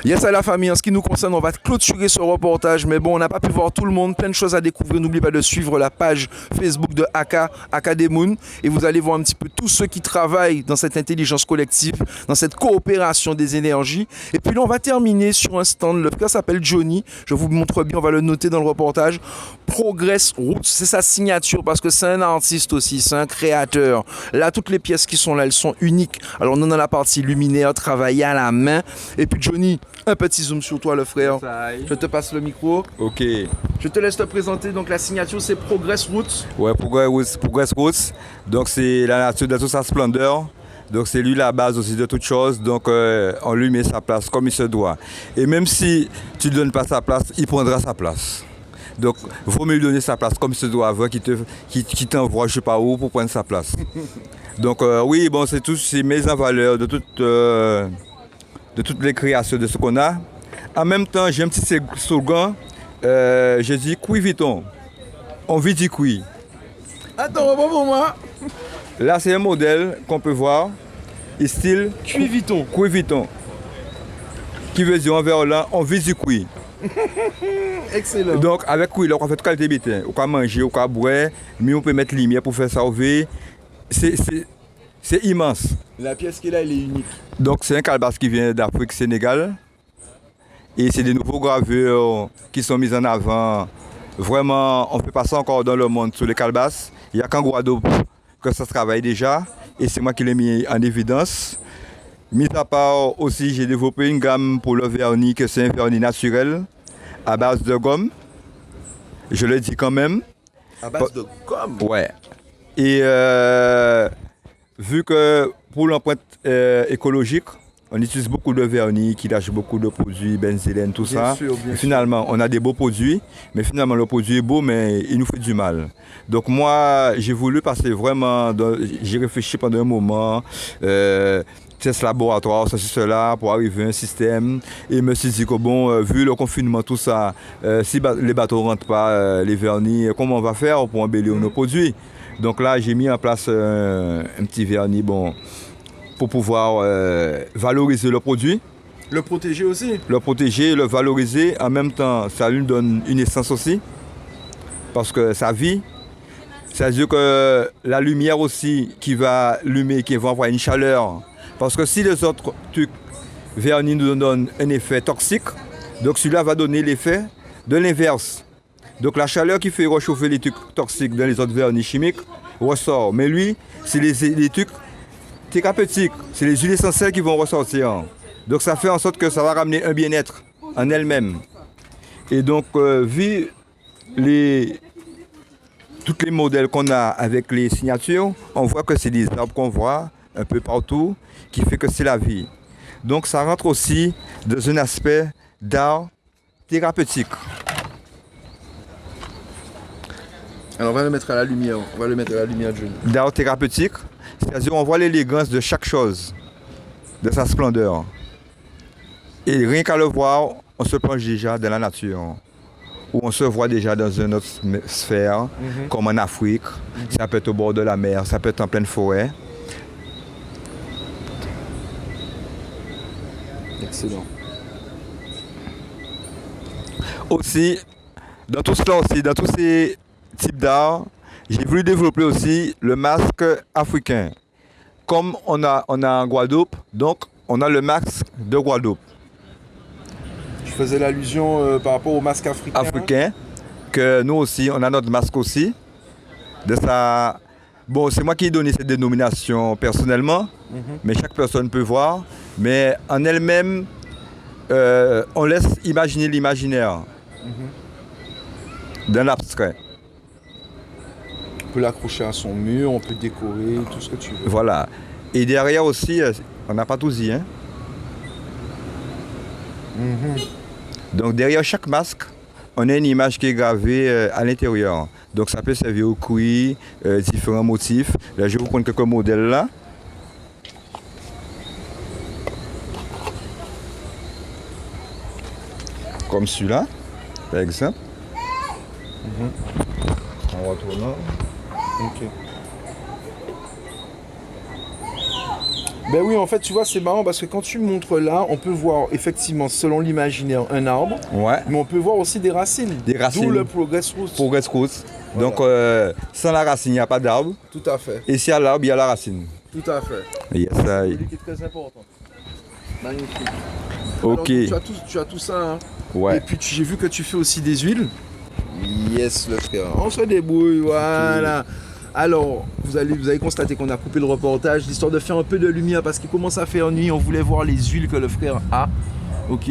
Yes, à la famille, en ce qui nous concerne, on va clôturer ce reportage. Mais bon, on n'a pas pu voir tout le monde, plein de choses à découvrir. N'oubliez pas de suivre la page Facebook de Aka Demoun. Et vous allez voir un petit peu tous ceux qui travaillent dans cette intelligence collective, dans cette coopération des énergies. Et puis là, on va terminer sur un stand. Le gars s'appelle Johnny. Je vous montre bien, on va le noter dans le reportage. Progress Roots, c'est sa signature parce que c'est un artiste aussi, c'est un créateur. Là, toutes les pièces qui sont là, elles sont uniques. Alors, on est dans la partie luminaire, travaillée à la main. Et puis, Johnny, un petit zoom sur toi, le frère. Je te passe le micro. Ok. Je te laisse te présenter. Donc, la signature, c'est Progress Roots. Ouais, Progress Roots. Donc, c'est la nature de toute sa splendeur. Donc, c'est lui la base aussi de toute chose. Donc, on lui met sa place comme il se doit. Et même si tu ne donnes pas sa place, il prendra sa place. Donc, il vaut mieux lui donner sa place comme il se doit avant qu'il t'envoie je ne sais pas où pour prendre sa place. Donc, oui, bon, c'est mes en valeur de toutes les créations de ce qu'on a. En même temps, j'ai un petit slogan. Je dis Kui Vuitton. On vit du Kui. Attends, bon pour moi. Là, c'est un modèle qu'on peut voir. Style Kui Vuitton. Kui Vuitton. Qui veut dire en verlan, on vit du Kui. Excellent. Donc, avec Kui, on fait toute qualité bétain. On peut manger, on peut boire, mais on peut mettre lumière pour faire sauver. C'est immense. La pièce qui est là, elle est unique. Donc, c'est un calebasse qui vient d'Afrique, Sénégal. Et c'est des nouveaux gravures qui sont mis en avant. Vraiment, on ne fait pas ça encore dans le monde sur les calebasses. Il n'y a qu'en Guadeloupe que ça se travaille déjà. Et c'est moi qui l'ai mis en évidence. Mis à part aussi, j'ai développé une gamme pour le vernis, que c'est un vernis naturel à base de gomme. Je le dis quand même. À base de gomme? Ouais. Et vu que pour l'empreinte écologique, on utilise beaucoup de vernis qui lâche beaucoup de produits, benzène, tout ça. Bien sûr. Finalement, on a des beaux produits, mais finalement le produit est beau, mais il nous fait du mal. Donc moi, j'ai voulu passer vraiment, j'ai réfléchi pendant un moment, test laboratoire, ceci, cela, pour arriver à un système. Et je me suis dit que bon, vu le confinement, tout ça, si les bateaux ne rentrent pas, les vernis, comment on va faire pour embellir nos produits? Donc là, j'ai mis en place un petit vernis, bon, pour pouvoir valoriser le produit. Le protéger aussi. Le protéger, le valoriser. En même temps, ça lui donne une essence aussi. Parce que ça vit. C'est-à-dire que la lumière aussi qui va allumer, qui va avoir une chaleur. Parce que si les autres trucs vernis nous donnent un effet toxique, donc celui-là va donner l'effet de l'inverse. Donc la chaleur qui fait réchauffer les trucs toxiques dans les autres vernis chimiques ressort. Mais lui, c'est les trucs thérapeutiques, c'est les huiles essentielles qui vont ressortir. Donc ça fait en sorte que ça va ramener un bien-être en elle-même. Et donc, vu tous les modèles qu'on a avec les signatures, on voit que c'est des arbres qu'on voit un peu partout, qui fait que c'est la vie. Donc ça rentre aussi dans un aspect d'art thérapeutique. Alors on va le mettre à la lumière. On va le mettre à la lumière, Johnny. D'art thérapeutique, c'est-à-dire on voit l'élégance de chaque chose, de sa splendeur. Et rien qu'à le voir, on se plonge déjà dans la nature. Ou on se voit déjà dans une autre sphère, comme en Afrique. Ça peut être au bord de la mer, ça peut être en pleine forêt. Excellent. Aussi, dans tout cela aussi, dans tous ces types d'art, j'ai voulu développer aussi le masque africain. Comme on a en Guadeloupe, donc on a le masque de Guadeloupe. Je faisais l'allusion par rapport au masque africain. Africain, que nous aussi, on a notre masque aussi. De ça, bon, c'est moi qui ai donné cette dénomination personnellement, mais chaque personne peut voir. Mais en elle-même, on laisse imaginer l'imaginaire dans l'abstrait. On peut l'accrocher à son mur, on peut décorer, tout ce que tu veux. Voilà. Et derrière aussi, on n'a pas tout dit. Hein? Donc derrière chaque masque, on a une image qui est gravée à l'intérieur. Donc ça peut servir au cuir, différents motifs. Là, je vais vous prendre quelques modèles là. Comme celui-là, par exemple. En retournant. Ok. Ben oui, en fait, tu vois, c'est marrant parce que quand tu montres là, on peut voir effectivement, selon l'imaginaire, un arbre, Ouais. mais on peut voir aussi des racines. Des racines. D'où le progress roots. Progress roots. Voilà. Donc, sans la racine, il n'y a pas d'arbre. Tout à fait, Et s'il y a l'arbre, il y a la racine. tout à fait. Yes, ça y est. C'est qui est très important. Magnifique. Ok. Alors, tu as tout ça, hein. Ouais. Et puis j'ai vu que tu fais aussi des huiles. Yes, le frère. On se débrouille, voilà. Alors, vous avez constaté qu'on a coupé le reportage, l'histoire de faire un peu de lumière parce qu'il commence à faire nuit. On voulait voir les huiles que le frère a. Ok.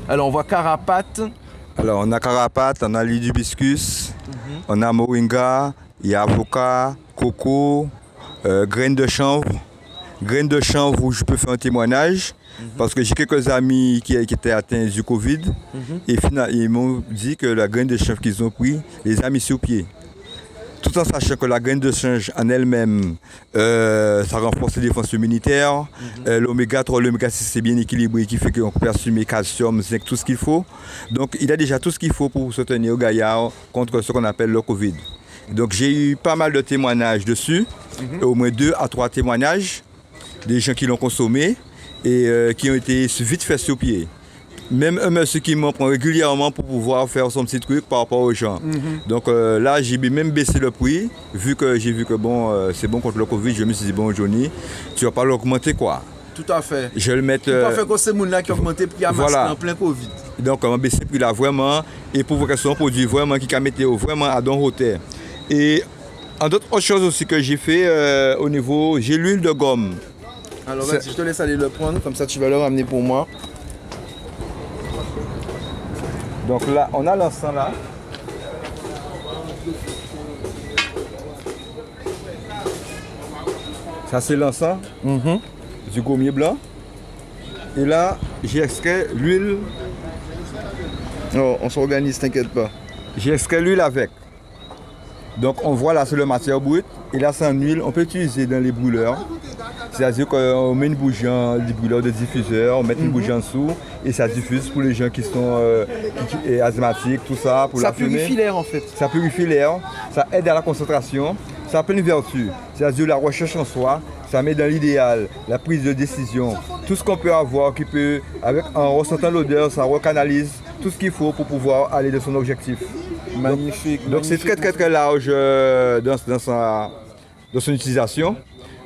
Alors, on voit carapate. Alors, on a carapate, on a l'huile d'hibiscus, on a moringa, il y a avocat, coco, graines de chanvre. Graines de chanvre où je peux faire un témoignage. Parce que j'ai quelques amis qui étaient atteints du Covid. Et finalement, ils m'ont dit que la graine de chanvre qu'ils ont pris les a mis sur pied. Tout en sachant que la graine de chanvre en elle-même, ça renforce les défenses immunitaires. L'oméga 3, l'oméga 6, c'est bien équilibré, qui fait qu'on peut assumer calcium, zinc, tout ce qu'il faut. Donc il a déjà tout ce qu'il faut pour se tenir au gaillard contre ce qu'on appelle le Covid. Donc j'ai eu pas mal de témoignages dessus, au moins 2 à 3 témoignages, des gens qui l'ont consommé et qui ont été vite fait sur pied. Même un monsieur qui m'en prend régulièrement pour pouvoir faire son petit truc par rapport aux gens. Donc là, j'ai même baissé le prix, vu que j'ai vu que bon, c'est bon contre le Covid. Je me suis dit, bon Johnny, tu vas pas l'augmenter quoi. Tout à fait. Je vais le mettre... Tout à fait, comme ces gens-là qui ont augmenté le prix à voilà. masque en plein Covid. Donc on va baisser le prix là vraiment, et pour que ce soit un produit vraiment qui a météo vraiment à don hauteur. Et en d'autres choses aussi que j'ai fait au niveau, j'ai l'huile de gomme. Alors vas-y, je te laisse aller le prendre, comme ça tu vas le ramener pour moi. Donc là, on a l'encens là. Ça c'est l'encens du gommier blanc. Et là, j'ai extrait l'huile. Oh, on s'organise, t'inquiète pas. J'ai extrait l'huile avec. Donc on voit là c'est le matière brute. Et là c'est en huile, on peut utiliser dans les brûleurs. C'est-à-dire qu'on met une bougie en brûleur de diffuseur, on met une bougie en dessous et ça diffuse pour les gens qui sont asthmatiques, tout ça. Pour Ça purifie l'air en fait. Ça purifie l'air, ça aide à la concentration, ça a plein de vertus. C'est-à-dire la recherche en soi, ça met dans l'idéal, la prise de décision, tout ce qu'on peut avoir qui peut, en ressentant l'odeur, ça recanalise tout ce qu'il faut pour pouvoir aller de son objectif. Magnifique. Donc c'est très très très large dans son utilisation.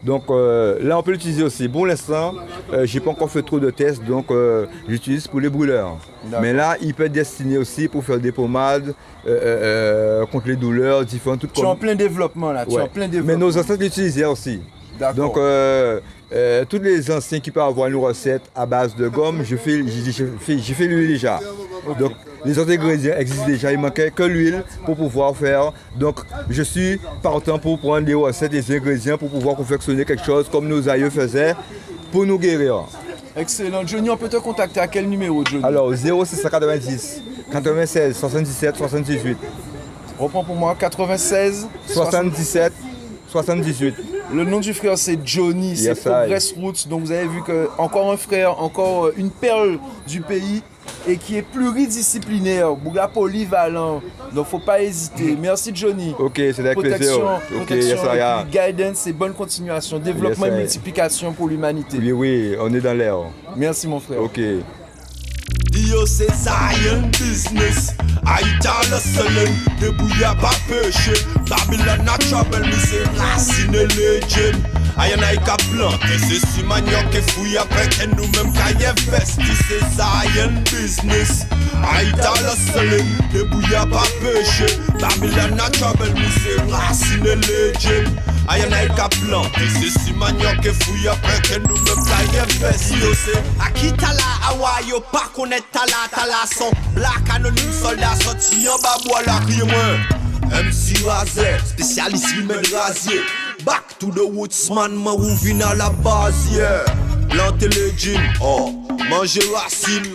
Donc là on peut l'utiliser aussi. Pour l'instant, j'ai pas encore fait trop de tests, donc j'utilise pour les brûleurs. Mais là, il peut être destiné aussi pour faire des pommades contre les douleurs, différentes. Tu es en plein développement là, tu es en plein développement. Mais nos ancêtres l'utilisaient aussi. Donc tous les anciens qui peuvent avoir une recette à base de gomme, j'ai fait l'huile déjà. Okay. Donc les autres ingrédients existent déjà, il manquait que l'huile pour pouvoir faire. Donc je suis partant pour prendre les recettes, les ingrédients pour pouvoir confectionner quelque chose comme nos aïeux faisaient pour nous guérir. Excellent. Johnny, on peut te contacter à quel numéro, Johnny? Alors 0690 96 77 78. Reprends pour moi, 96 77 78. Le nom du frère c'est Johnny, c'est Progress Roots. Donc vous avez vu que encore un frère, encore une perle du pays et qui est pluridisciplinaire, Bouga polyvalent. Donc faut pas hésiter. Merci Johnny. Ok, c'est avec plaisir. Protection, guidance et bonne continuation, développement et multiplication pour l'humanité. Oui, oui, on est dans l'air. Merci mon frère. Ok. Yo c'est Zion business Aïta le selling Débouilla pas péché Babylon a trouble Me c'est racine legend Ayen aïe ka planté C'est si manioc et fouille après que nous même qu'aïe vesti C'est Zion business Aïta le selling Débouilla pas péché Babylon a trouble Me c'est racine legend Ayen aïe ka planté C'est si manioc et fouille après que nous même qu'aïe vesti Yo c'est Akitala Awayo pas connaître Tala son black anonyme soldat sorti en bas bois la crié moi MC Razet spécialiste remède rasier back to the woods man ou vin à la base yeah planter les jeans oh manger racine